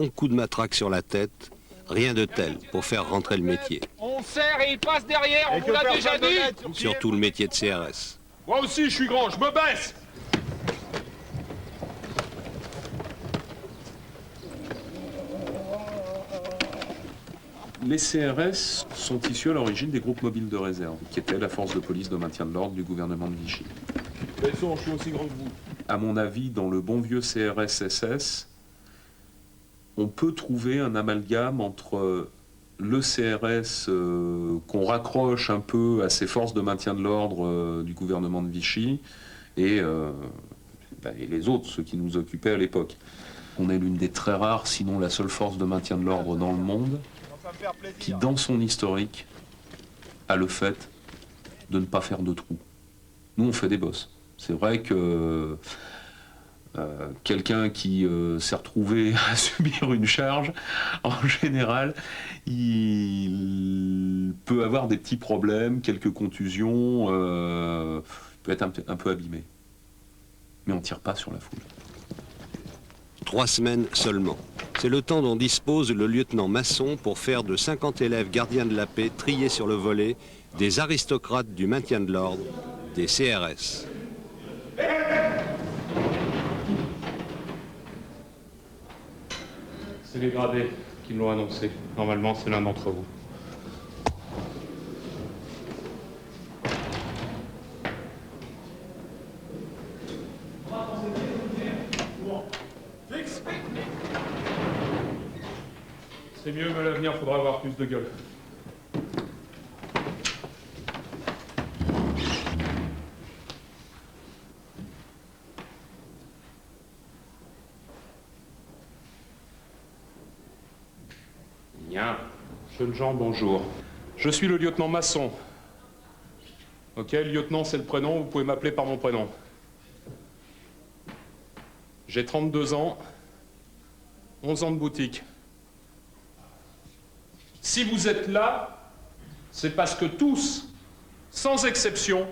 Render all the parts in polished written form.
Un coup de matraque sur la tête, rien de tel pour faire rentrer le métier. On serre et il passe derrière, on vous l'a déjà dit. Surtout le métier de CRS. Moi aussi je suis grand, je me baisse. Les CRS sont issus à l'origine des groupes mobiles de réserve, qui étaient la force de police de maintien de l'ordre du gouvernement de Vichy. Mais son, je suis aussi grand que vous. À mon avis, dans le bon vieux CRS-SS, on peut trouver un amalgame entre le CRS qu'on raccroche un peu à ces forces de maintien de l'ordre du gouvernement de Vichy et les autres, ceux qui nous occupaient à l'époque. On est l'une des très rares, sinon la seule force de maintien de l'ordre dans le monde qui, dans son historique, a le fait de ne pas faire de trous. Nous, on fait des bosses. C'est vrai que quelqu'un qui s'est retrouvé à subir une charge, en général, il peut avoir des petits problèmes, quelques contusions, peut être un peu abîmé. Mais on ne tire pas sur la foule. 3 semaines seulement. C'est le temps dont dispose le lieutenant Masson pour faire de 50 élèves gardiens de la paix triés sur le volet des aristocrates du maintien de l'ordre, des CRS. C'est les gradés qui me l'ont annoncé. Normalement, c'est l'un d'entre vous. C'est mieux, mais à l'avenir, faudra avoir plus de gueule. Bien. Jeunes gens, bonjour. Je suis le lieutenant Masson. Ok, lieutenant, c'est le prénom, vous pouvez m'appeler par mon prénom. J'ai 32 ans, 11 ans de boutique. Si vous êtes là, c'est parce que tous, sans exception,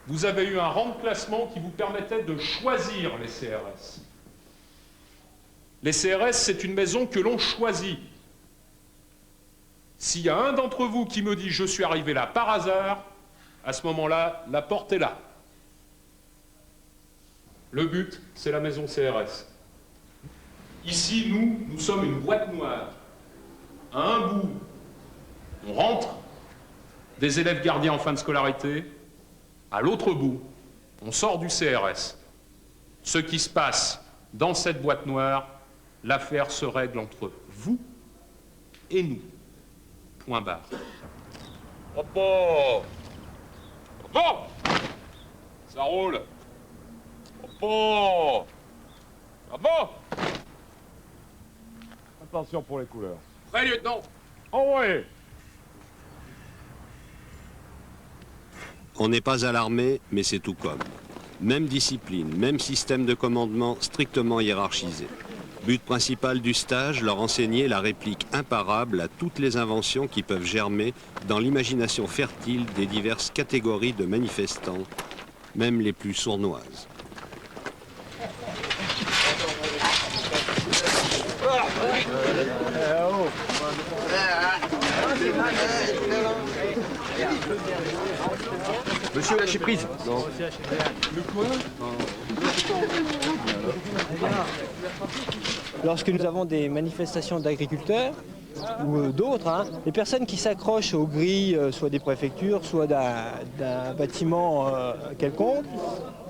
vous avez eu un rang de classement qui vous permettait de choisir les CRS. Les CRS, c'est une maison que l'on choisit. S'il y a un d'entre vous qui me dit « je suis arrivé là par hasard », à ce moment-là, la porte est là. Le but, c'est la maison CRS. Ici, nous sommes une boîte noire. À un bout, on rentre des élèves gardiens en fin de scolarité. À l'autre bout, on sort du CRS. Ce qui se passe dans cette boîte noire, l'affaire se règle entre vous et nous. Point barre. Hop! Hop! Ça roule. Hop! Ah bon? Attention pour les couleurs. Prêt, lieutenant? Envoyez! On n'est pas à l'armée, mais c'est tout comme. Même discipline, même système de commandement strictement hiérarchisé. But principal du stage, leur enseigner la réplique imparable à toutes les inventions qui peuvent germer dans l'imagination fertile des diverses catégories de manifestants, même les plus sournoises. Monsieur, lâchez prise. Non. Le quoi? Lorsque nous avons des manifestations d'agriculteurs ou d'autres, les personnes qui s'accrochent aux grilles, soit des préfectures, soit d'un bâtiment quelconque,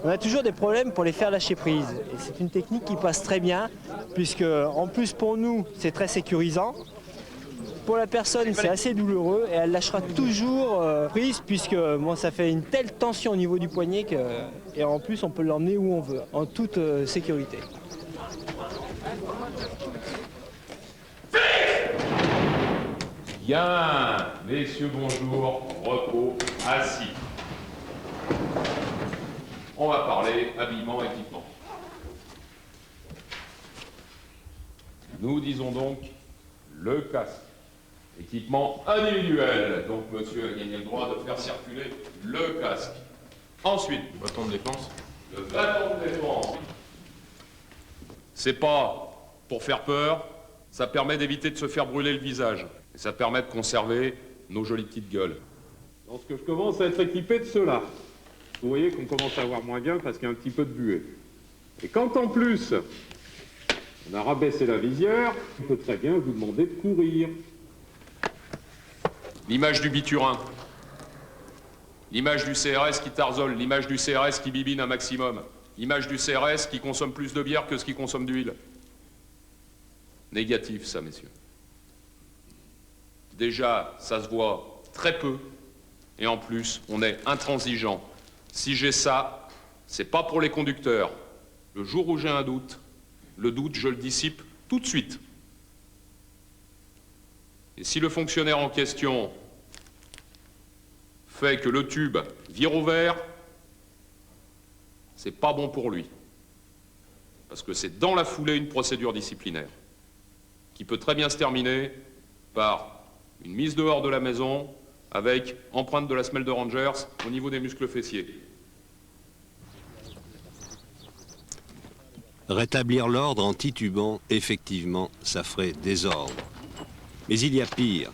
on a toujours des problèmes pour les faire lâcher prise. Et c'est une technique qui passe très bien, puisque en plus pour nous, c'est très sécurisant. Pour la personne, c'est assez douloureux et elle lâchera toujours prise, puisque ça fait une telle tension au niveau du poignet et en plus on peut l'emmener où on veut, en toute sécurité. Bien, messieurs, bonjour, repos, assis. On va parler habillement, équipement. Nous disons donc le casque. Équipement individuel. Donc monsieur a gagné le droit de faire circuler le casque. Ensuite, le bâton de défense. Le bâton de défense. C'est pas pour faire peur, Ça permet d'éviter de se faire brûler le visage. Et ça permet de conserver nos jolies petites gueules. Lorsque je commence à être équipé de cela, vous voyez qu'on commence à voir moins bien parce qu'il y a un petit peu de buée. Et quand en plus, on a rabaissé la visière, on peut très bien vous demander de courir. L'image du biturin. L'image du CRS qui tarzole, l'image du CRS qui bibine un maximum, l'image du CRS qui consomme plus de bière que ce qui consomme d'huile. Négatif, ça, messieurs. Déjà, ça se voit très peu, et en plus, on est intransigeant. Si j'ai ça, c'est pas pour les conducteurs. Le jour où j'ai un doute, le doute, je le dissipe tout de suite. Et si le fonctionnaire en question fait que le tube vire au vert, c'est pas bon pour lui. Parce que c'est dans la foulée une procédure disciplinaire qui peut très bien se terminer par une mise dehors de la maison avec empreinte de la semelle de Rangers au niveau des muscles fessiers. Rétablir l'ordre en titubant, effectivement, ça ferait désordre. Mais il y a pire.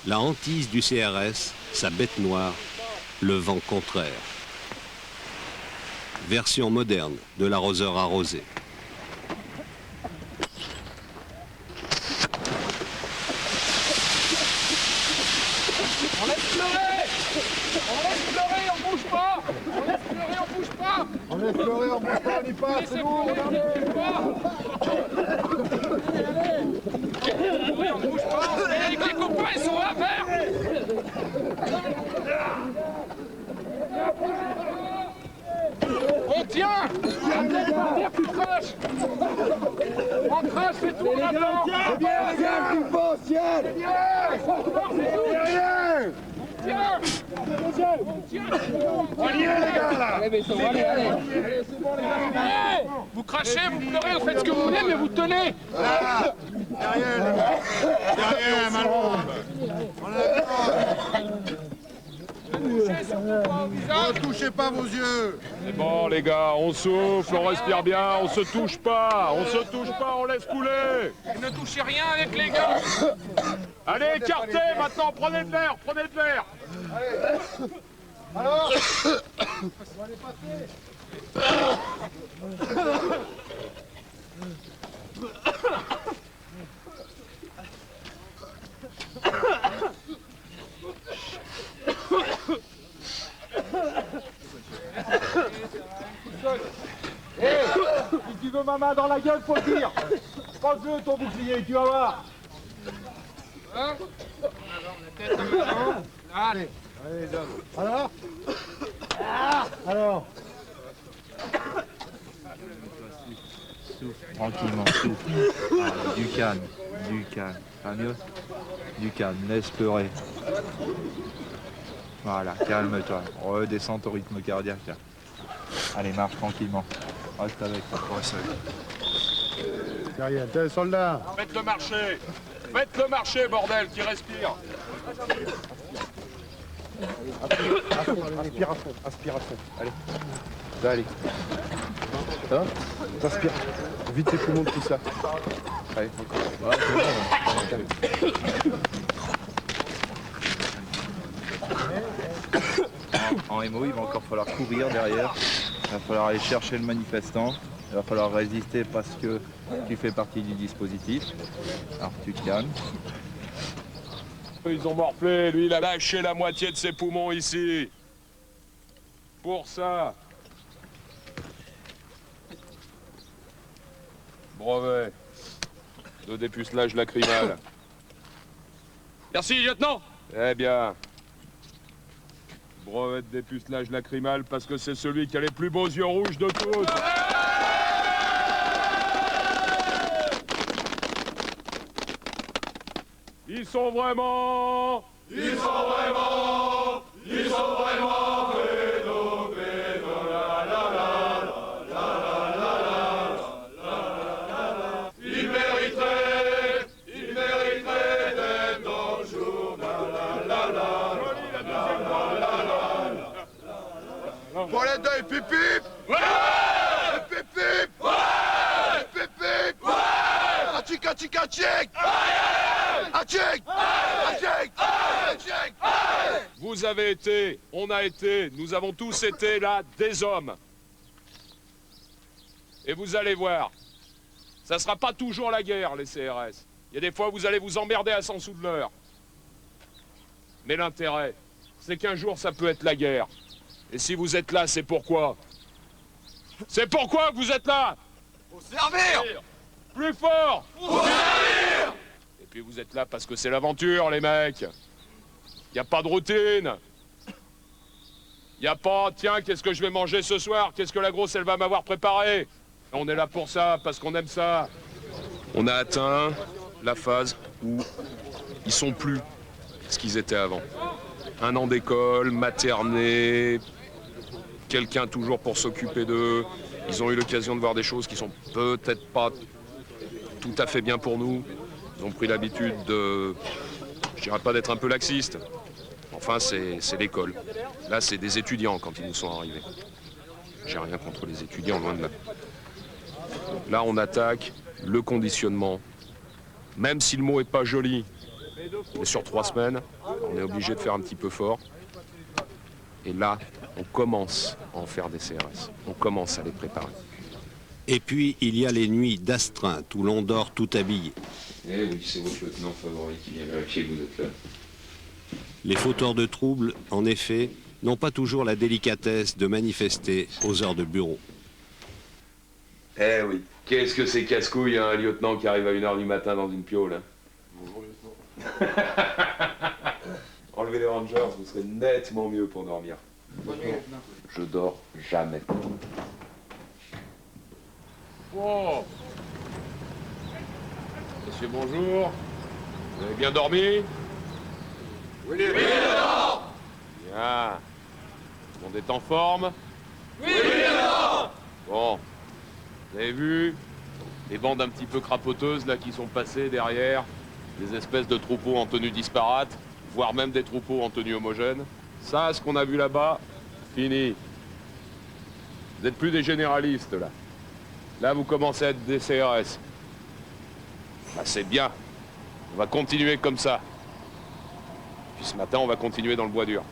La hantise du CRS, sa bête noire, le vent contraire. Version moderne de l'arroseur arrosé. On laisse pleurer! On laisse pleurer, on bouge pas! On laisse pleurer, on bouge pas! On laisse pleurer, on bouge pas, on y passe, c'est bon, regardez! Oui, on bouge pas! Et les copains, ils sont à faire! On tient! Tu craches! On crache, c'est tout, on attend! C'est bien, les gars, qu'il faut, ciel! C'est bien! Tiens! On y est, les gars, là! Vous crachez, vous pleurez, vous faites ce que vous voulez, mais vous tenez! Là! Derrière, les gars! Derrière, Malraux! On a ne touchez pas vos yeux! C'est bon, les gars, on souffle, on respire bien, on se touche pas, on laisse couler! Ne touchez rien avec les gars! Allez, écartez, maintenant, prenez le verre! Allez. Alors, on va les passer. Si tu veux ma main dans la gueule, faut le dire. Pose-le ton bouclier, tu vas voir. Hein? La tête maintenant. Allez. Allez, les hommes. Alors? Alors? Souffle, tranquillement, souffle. Allez, du calme, pas mieux? Du calme, laisse pleurer. Voilà, calme-toi, redescends ton rythme cardiaque. Là. Allez, marche tranquillement. Reste avec toi, Derrière, t'es soldat. Faites le marché, bordel, qui respire. Aspire à fond. Allez. Allez. Ça va? T'inspires. Vite tes poumons, tout ça. Allez, encore. Ouais, c'est bon. En MO, il va encore falloir courir derrière. Il va falloir aller chercher le manifestant. Il va falloir résister parce que tu fais partie du dispositif. Alors tu te calmes. Ils ont morflé, lui il a lâché la moitié de ses poumons ici. Pour ça. Brevet de dépucelage lacrymal. Merci, lieutenant. Eh bien. Brevet de dépucelage lacrymal parce que c'est celui qui a les plus beaux yeux rouges de tous. Ils sont vraiment pédos, la la la. Ils mériteraient d'être dans le journal, la. Pour les deux, pip pip! Ouais! Pip pip! Ouais! Pip pip! Ouais! Tika tika check! Vous avez été, on a été, nous avons tous été là des hommes. Et vous allez voir, ça sera pas toujours la guerre, les CRS. Il y a des fois, vous allez vous emmerder à 100 sous de l'heure. Mais l'intérêt, c'est qu'un jour, ça peut être la guerre. Et si vous êtes là, c'est pourquoi? C'est pourquoi que vous êtes là? Pour servir! Plus fort! Pour servir! Et puis vous êtes là parce que c'est l'aventure, les mecs. Il n'y a pas de routine. Il n'y a pas, tiens, qu'est-ce que je vais manger ce soir? Qu'est-ce que la grosse, elle va m'avoir préparé? On est là pour ça, parce qu'on aime ça. On a atteint la phase où ils sont plus ce qu'ils étaient avant. 1 an d'école, maternée, quelqu'un toujours pour s'occuper d'eux. Ils ont eu l'occasion de voir des choses qui sont peut-être pas tout à fait bien pour nous. Ils ont pris l'habitude de, je dirais pas d'être un peu laxistes. Enfin, c'est l'école. Là, c'est des étudiants quand ils nous sont arrivés. J'ai rien contre les étudiants, loin de là. Là, on attaque le conditionnement. Même si le mot est pas joli, mais sur 3 semaines, on est obligé de faire un petit peu fort. Et là, on commence à en faire des CRS. On commence à les préparer. Et puis, il y a les nuits d'astreinte où l'on dort tout habillé. Eh oui, c'est votre lieutenant favori qui vient vérifier que vous êtes là. Les fauteurs de troubles, en effet, n'ont pas toujours la délicatesse de manifester aux heures de bureau. Eh oui. Qu'est-ce que c'est casse-couille, hein, un lieutenant qui arrive à 1h du matin dans une piole, hein. Bonjour, lieutenant. Enlevez les Rangers, vous serez nettement mieux pour dormir. Je dors jamais. Oh. Monsieur, bonjour. Vous avez bien dormi? Oui, lieutenant. Bien. Tout le monde est en forme? Oui, lieutenant. Bon. Vous avez vu les bandes un petit peu crapoteuses là qui sont passées derrière, des espèces de troupeaux en tenue disparate, voire même des troupeaux en tenue homogène. Ça, ce qu'on a vu là-bas, fini. Vous n'êtes plus des généralistes là. Là, vous commencez à être des CRS. Bah, c'est bien. On va continuer comme ça. Puis ce matin, on va continuer dans le bois dur.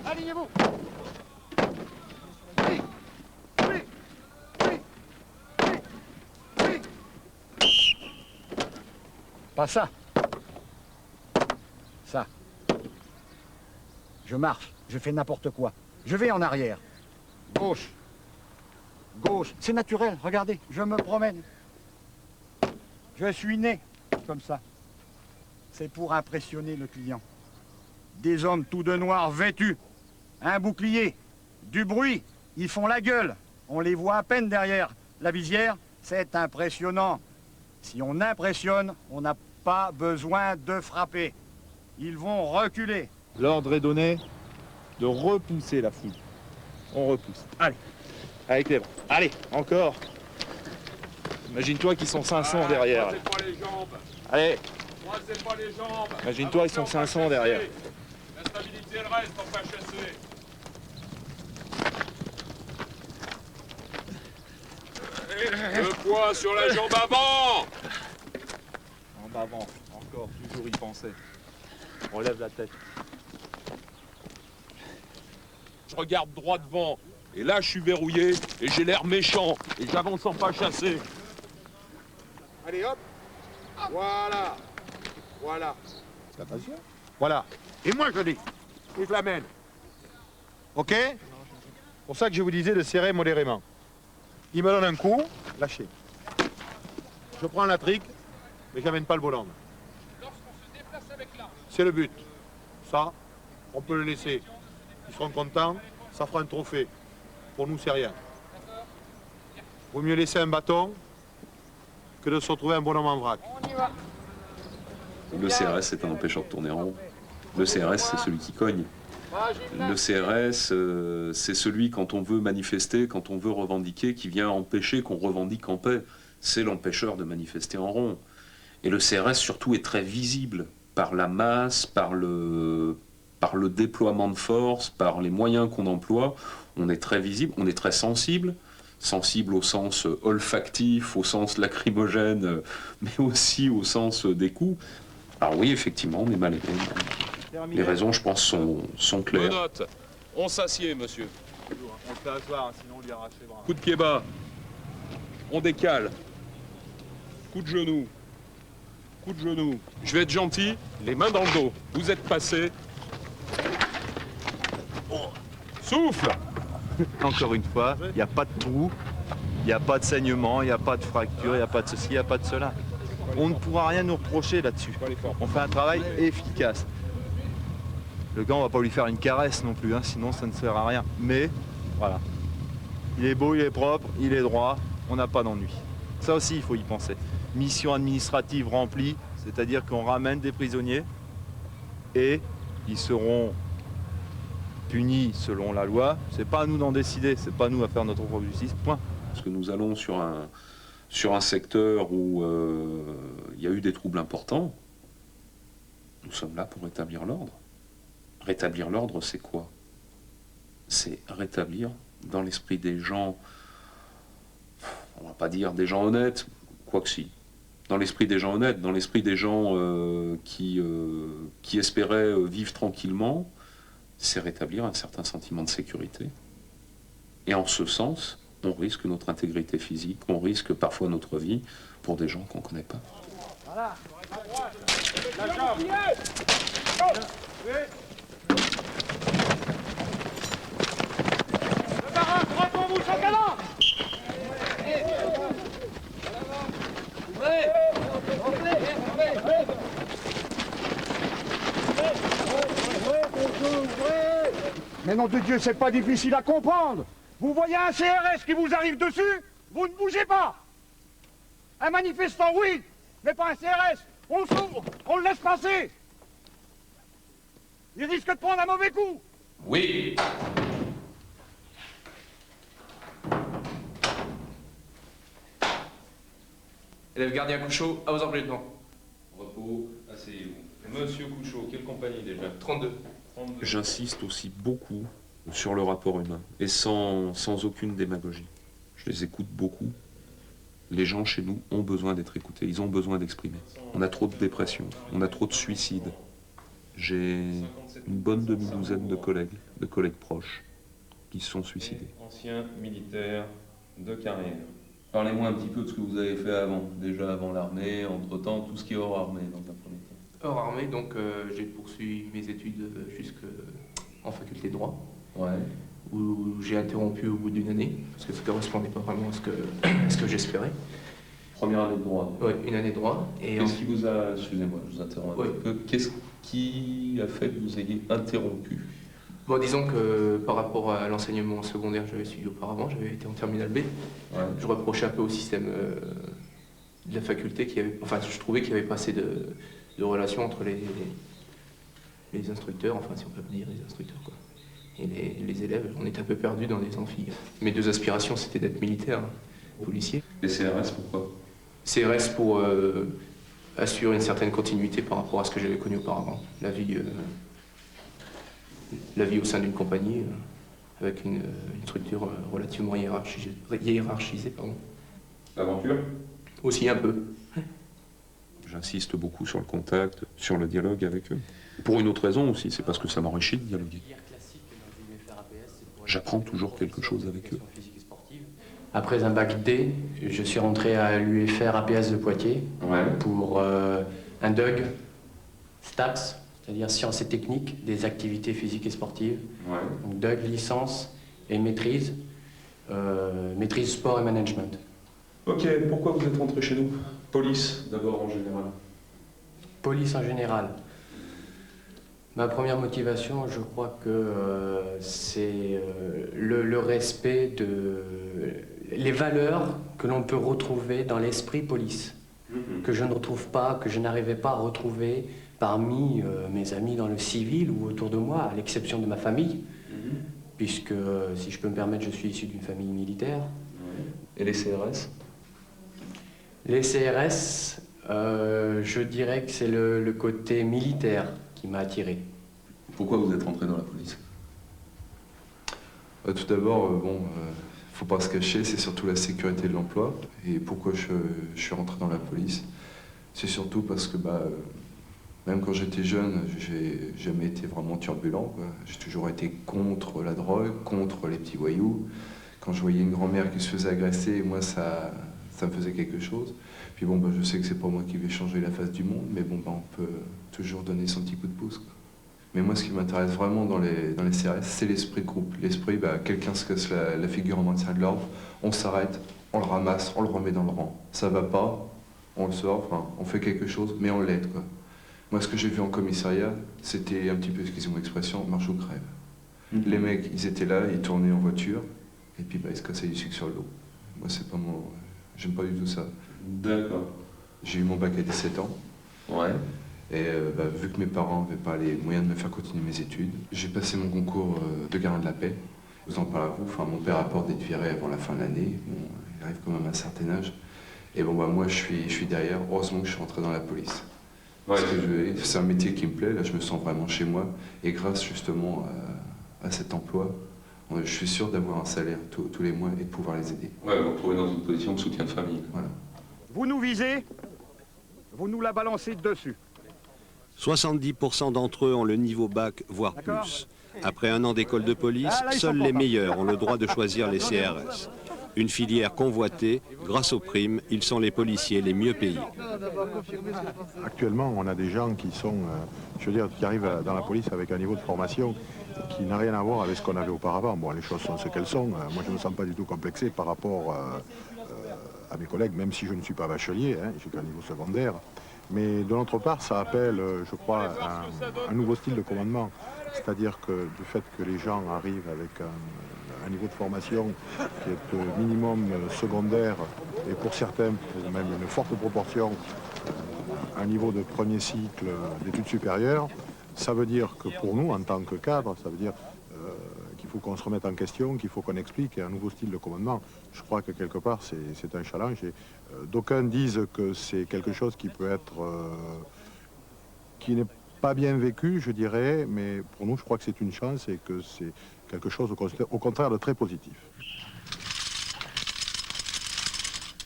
Alignez-vous! Pas ça. Ça. Je marche, je fais n'importe quoi. Je vais en arrière. Gauche. Gauche. C'est naturel, regardez, je me promène. Je suis né comme ça. C'est pour impressionner le client. Des hommes tout de noir vêtus, un bouclier, du bruit, ils font la gueule. On les voit à peine derrière la visière, c'est impressionnant. Si on impressionne, on n'a pas besoin de frapper. Ils vont reculer. L'ordre est donné de repousser la foule. On repousse. Allez, avec les bras. Allez, encore. Imagine-toi qu'ils sont 500 derrière. Croisez pas les jambes. Allez, Croisez pas les jambes. imagine-toi, ils sont 500 derrière. La stabilité, elle reste, on va chasser. Le poids sur la jambe avant. En avant, encore, toujours y penser. Relève la tête. Je regarde droit devant. Et là, je suis verrouillé et j'ai l'air méchant. Et j'avance sans pas chasser. Allez, hop. Voilà. Voilà. Attention. Voilà. Et moi, je dis. Et je l'amène. OK? Pour ça que je vous disais de serrer modérément. Il me donne un coup, lâchez. Je prends la trique, mais j'amène pas le bonhomme. Lorsqu'on se déplace avec l'arme. C'est le but. Ça, on peut le laisser. Ils seront contents, ça fera un trophée. Pour nous, c'est rien. Vaut mieux laisser un bâton que de se retrouver un bonhomme en vrac. On y va. Le CRS, c'est un empêcheur de tourner en rond. Le CRS, c'est celui qui cogne. Le CRS, c'est celui, quand on veut manifester, quand on veut revendiquer, qui vient empêcher qu'on revendique en paix. C'est l'empêcheur de manifester en rond. Et le CRS, surtout, est très visible par la masse, par par le déploiement de force, par les moyens qu'on emploie, on est très visible, on est très sensible. Sensible au sens olfactif, au sens lacrymogène, mais aussi au sens des coups. Alors oui, effectivement, on est mal aimé. Les raisons, je pense, sont claires. Menottes, on s'assied, monsieur. On le fait asseoir, hein, sinon on lui arrache les bras. Coup de pied bas. On décale. Coup de genou. Coup de genou. Je vais être gentil, les mains dans le dos. Vous êtes passé. Souffle. Encore une fois, il n'y a pas de trou, il n'y a pas de saignement, il n'y a pas de fracture, il n'y a pas de ceci, il n'y a pas de cela. On ne pourra rien nous reprocher là-dessus. On fait un travail efficace. Le gars, on ne va pas lui faire une caresse non plus, hein, sinon ça ne sert à rien. Mais, voilà. Il est beau, il est propre, il est droit, on n'a pas d'ennui. Ça aussi, il faut y penser. Mission administrative remplie, c'est-à-dire qu'on ramène des prisonniers et ils seront punis selon la loi. C'est pas à nous d'en décider, c'est pas à nous à faire notre propre justice, point. Parce que nous allons sur un secteur où il y a eu des troubles importants. Nous sommes là pour rétablir l'ordre. Rétablir l'ordre, c'est quoi? C'est rétablir dans l'esprit des gens, on va pas dire des gens honnêtes, quoique si, dans l'esprit des gens honnêtes, dans l'esprit des gens qui espéraient vivre tranquillement, c'est rétablir un certain sentiment de sécurité. Et en ce sens, on risque notre intégrité physique, on risque parfois notre vie pour des gens qu'on ne connaît pas. Voilà. Le marin, droit pour vous, sans galant. Mais nom de Dieu, c'est pas difficile à comprendre. Vous voyez un CRS qui vous arrive dessus, vous ne bougez pas. Un manifestant, oui, mais pas un CRS. On s'ouvre, on le laisse passer. Il risque de prendre un mauvais coup. Oui. Élève gardien Couchot, à vos emplacements. Repos, asseyez-vous. Monsieur Couchot, quelle compagnie déjà? 32. J'insiste aussi beaucoup sur le rapport humain, et sans aucune démagogie. Je les écoute beaucoup. Les gens chez nous ont besoin d'être écoutés, ils ont besoin d'exprimer. On a trop de dépression, on a trop de suicides. J'ai une bonne demi-douzaine de collègues proches, qui se sont suicidés. Ancien militaire de carrière. Parlez-moi un petit peu de ce que vous avez fait avant, déjà avant l'armée, entre-temps, tout ce qui est hors armée dans un premier temps. Hors armée, donc j'ai poursuivi mes études jusqu'en faculté de droit, Ouais. où j'ai interrompu au bout d'une année, parce que ça ne correspondait pas vraiment à ce que j'espérais. Première année de droit. Oui, une année de droit. Et Qu'est-ce qui vous a... Excusez-moi, je vous interromps un petit peu. Qu'est-ce qui a fait que vous ayez interrompu? Bon, disons que par rapport à l'enseignement secondaire que j'avais suivi auparavant, j'avais été en terminale B. Ouais. Je reprochais un peu au système de la faculté qui avait... Enfin, je trouvais qu'il n'y avait pas assez de relations entre les instructeurs, enfin si on peut dire les instructeurs, quoi. Et les élèves, on était un peu perdus dans les amphis. Mes deux aspirations, c'était d'être militaire, policier. Les CRS, pourquoi? CRS pour assurer une certaine continuité par rapport à ce que j'avais connu auparavant. La vie au sein d'une compagnie, avec une structure relativement hiérarchisée. Pardon. L'aventure? Aussi un peu. J'insiste beaucoup sur le contact, sur le dialogue avec eux. Pour une autre raison aussi, c'est parce que ça m'enrichit de dialoguer. J'apprends toujours quelque chose avec eux. Après un bac D, je suis rentré à l'UFR APS de Poitiers pour un DUG, STAPS, c'est-à-dire sciences et techniques des activités physiques et sportives. Donc DUG, licence et maîtrise, maîtrise sport et management. Ok, pourquoi vous êtes rentré chez nous? Police, d'abord en général. Police en général. Ma première motivation, je crois que c'est le respect les valeurs que l'on peut retrouver dans l'esprit police, que je ne retrouve pas, que je n'arrivais pas à retrouver parmi mes amis dans le civil ou autour de moi, à l'exception de ma famille, puisque, si je peux me permettre, je suis issu d'une famille militaire. Et les CRS? Les CRS, je dirais que c'est le côté militaire qui m'a attiré. Pourquoi vous êtes rentré dans la police? Tout d'abord, faut pas se cacher, c'est surtout la sécurité de l'emploi. Et pourquoi je suis rentré dans la police? C'est surtout parce que même quand j'étais jeune, j'ai jamais été vraiment turbulent, quoi. J'ai toujours été contre la drogue, contre les petits voyous. Quand je voyais une grand-mère qui se faisait agresser, moi ça me faisait quelque chose. Puis je sais que c'est pas moi qui vais changer la face du monde, mais on peut toujours donner son petit coup de pouce, quoi. Mais moi, ce qui m'intéresse vraiment dans les CRS, c'est l'esprit de groupe. L'esprit, quelqu'un se casse la figure en maintien de l'ordre, on s'arrête, on le ramasse, on le remet dans le rang. Ça va pas, on le sort, on fait quelque chose, mais on l'aide, quoi. Moi, ce que j'ai vu en commissariat, c'était un petit peu, excusez-moi l'expression, marche ou crève. Les mecs, ils étaient là, ils tournaient en voiture, et puis ils se cassaient du sucre sur le dos. Moi, c'est pas mon... J'aime pas du tout ça. D'accord. J'ai eu mon bac à 17 ans. Ouais. Et vu que mes parents n'avaient pas les moyens de me faire continuer mes études, j'ai passé mon concours de gardien de la paix. Vous en parlez à vous, mon père apporte d'être viré avant la fin de l'année. Il arrive quand même à un certain âge. Et moi, je suis derrière. Heureusement que je suis rentré dans la police. Ouais. C'est un métier qui me plaît, là je me sens vraiment chez moi. Et grâce justement à cet emploi, je suis sûr d'avoir un salaire tous les mois et de pouvoir les aider. Ouais, vous vous retrouvez dans une position de soutien de famille. Voilà. Vous nous visez, vous nous la balancez dessus. 70% d'entre eux ont le niveau bac, voire plus. Après un an d'école de police, seuls les meilleurs ont le droit de choisir les CRS. Une filière convoitée, grâce aux primes, ils sont les policiers les mieux payés. Actuellement, on a des gens qui sont, qui arrivent dans la police avec un niveau de formation qui n'a rien à voir avec ce qu'on avait auparavant. Bon, les choses sont ce qu'elles sont. Moi, je ne me sens pas du tout complexé par rapport à mes collègues, même si je ne suis pas bachelier, j'ai qu'un niveau secondaire. Mais de notre part, ça appelle, je crois, un nouveau style de commandement. C'est-à-dire que du fait que les gens arrivent avec un niveau de formation qui est minimum secondaire, et pour certains, même une forte proportion, un niveau de premier cycle d'études supérieures, ça veut dire que pour nous, en tant que cadre, ça veut dire qu'il faut qu'on se remette en question, qu'il faut qu'on explique un nouveau style de commandement. Je crois que quelque part, c'est un challenge. Et d'aucuns disent que c'est quelque chose qui peut être... qui n'est pas bien vécu, je dirais, mais pour nous, je crois que c'est une chance et que c'est quelque chose au contraire de très positif.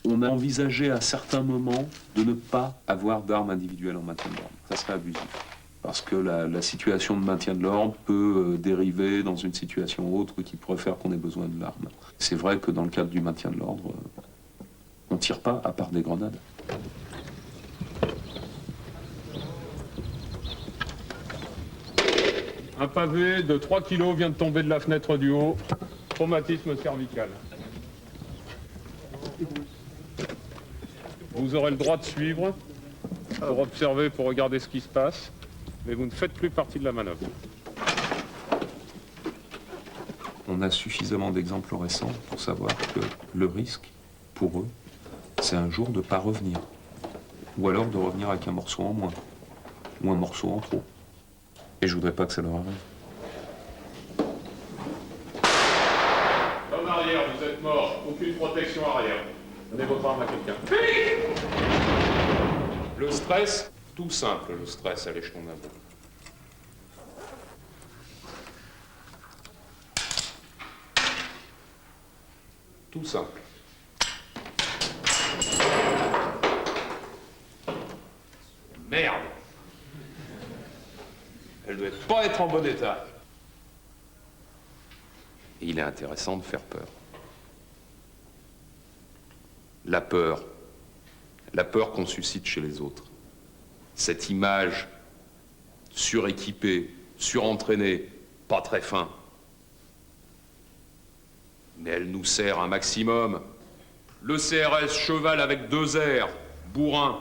On a envisagé à certains moments de ne pas avoir d'armes individuelles en maintien de l'ordre. Ça serait abusif. Parce que la situation de maintien de l'ordre peut dériver dans une situation autre qui pourrait faire qu'on ait besoin de l'arme. C'est vrai que dans le cadre du maintien de l'ordre, on ne tire pas à part des grenades. Un pavé de 3 kilos vient de tomber de la fenêtre du haut. Traumatisme cervical. Vous aurez le droit de suivre, pour observer, pour regarder ce qui se passe, mais vous ne faites plus partie de la manœuvre. On a suffisamment d'exemples récents pour savoir que le risque, pour eux, c'est un jour de ne pas revenir. Ou alors de revenir avec un morceau en moins. Ou un morceau en trop. Et je voudrais pas que ça leur arrive. En arrière, vous êtes mort. Aucune protection arrière. Donnez votre arme à quelqu'un. Le stress, tout simple, le stress à l'échelon d'un groupe. Tout simple. Merde. Elle doit pas être en bon état. Et il est intéressant de faire peur. La peur qu'on suscite chez les autres. Cette image suréquipée, surentraînée, pas très fin. Mais elle nous sert un maximum. Le CRS cheval avec 2 R, bourrin.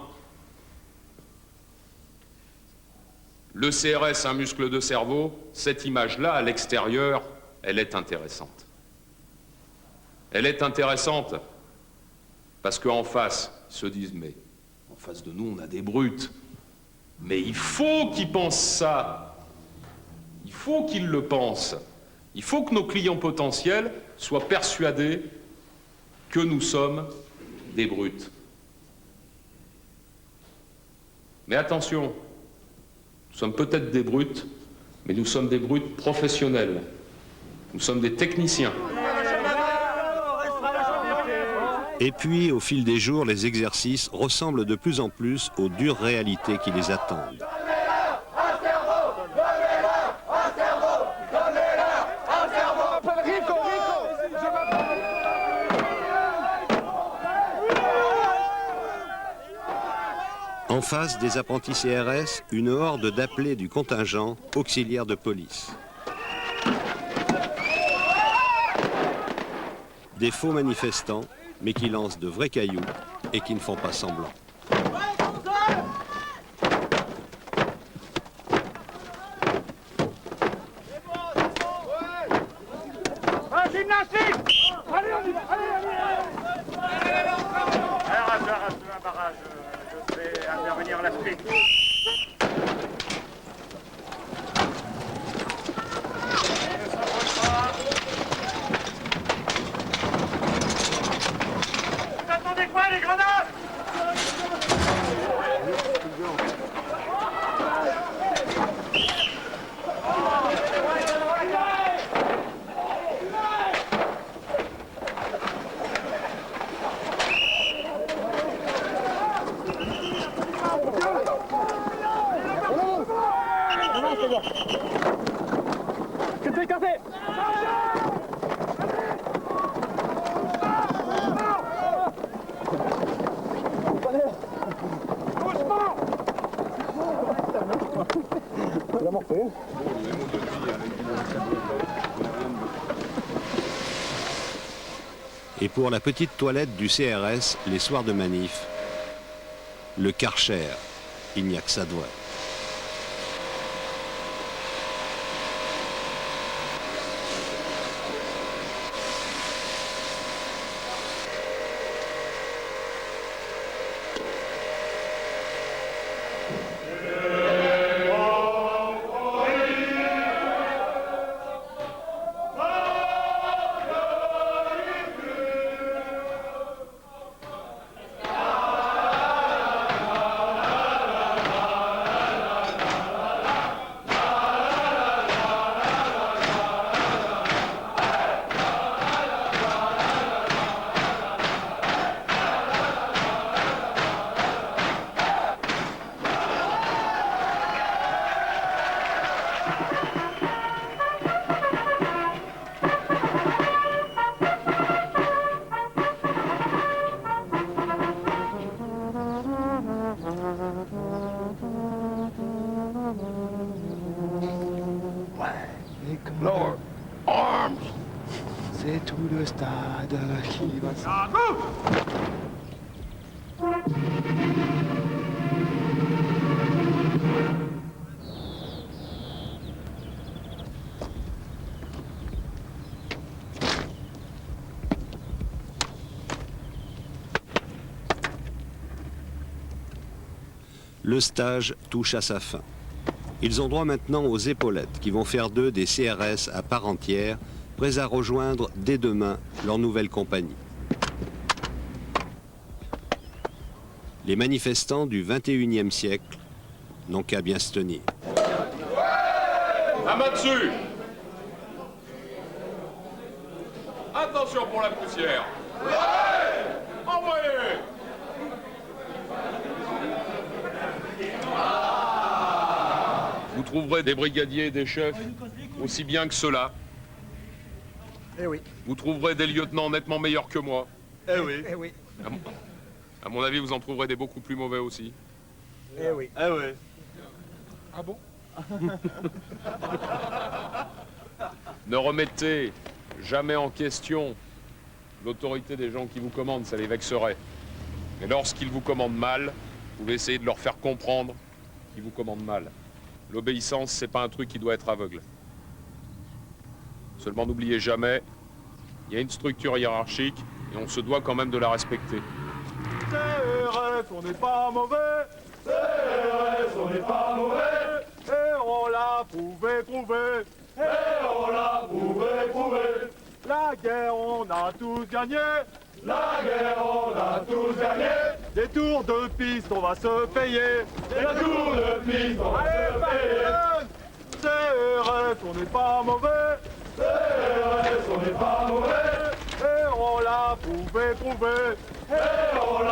Le CRS, un muscle de cerveau, cette image-là, à l'extérieur, elle est intéressante. Elle est intéressante parce qu'en face, ils se disent, mais en face de nous, on a des brutes. Mais il faut qu'ils pensent ça. Il faut qu'ils le pensent. Il faut que nos clients potentiels soient persuadés que nous sommes des brutes. Mais attention, nous sommes peut-être des brutes, Mais nous sommes des brutes professionnels. Nous sommes des techniciens. Et puis, au fil des jours, les exercices ressemblent de plus en plus aux dures réalités qui les attendent. En face des apprentis CRS, une horde d'appelés du contingent auxiliaire de police. Des faux manifestants, mais qui lancent de vrais cailloux et qui ne font pas semblant. Intervenir la suite. Vous attendez quoi, les grenades? Et pour la petite toilette du CRS, les soirs de manif, le Karcher, il n'y a que ça de vrai. Lord Arms, c'est tout le stade qui va Le stage touche à sa fin. Ils ont droit maintenant aux épaulettes qui vont faire d'eux des CRS à part entière, prêts à rejoindre dès demain leur nouvelle compagnie. Les manifestants du 21e siècle n'ont qu'à bien se tenir. La main dessus! Attention pour la poussière! Envoyez! Vous trouverez des brigadiers et des chefs aussi bien que ceux-là. Eh oui. Vous trouverez des lieutenants nettement meilleurs que moi. Eh oui. Eh oui. À mon avis, vous en trouverez des beaucoup plus mauvais aussi. Eh oui. Eh oui. Ah bon? Ne remettez jamais en question l'autorité des gens qui vous commandent, ça les vexerait. Mais lorsqu'ils vous commandent mal, vous pouvez essayer de leur faire comprendre qu'ils vous commandent mal. L'obéissance, c'est pas un truc qui doit être aveugle. Seulement n'oubliez jamais, il y a une structure hiérarchique et on se doit quand même de la respecter. CRS, on n'est pas mauvais. CRS, on n'est pas mauvais. Et on l'a prouvé. Et on l'a prouvé. La guerre, on a tous gagné. La guerre, on a tous gagné. Des tours de piste, on va se payer. Des tours de piste, on va se payer. CRS, on n'est pas mauvais. CRS, on n'est pas mauvais. Et on l'a prouvé. Et on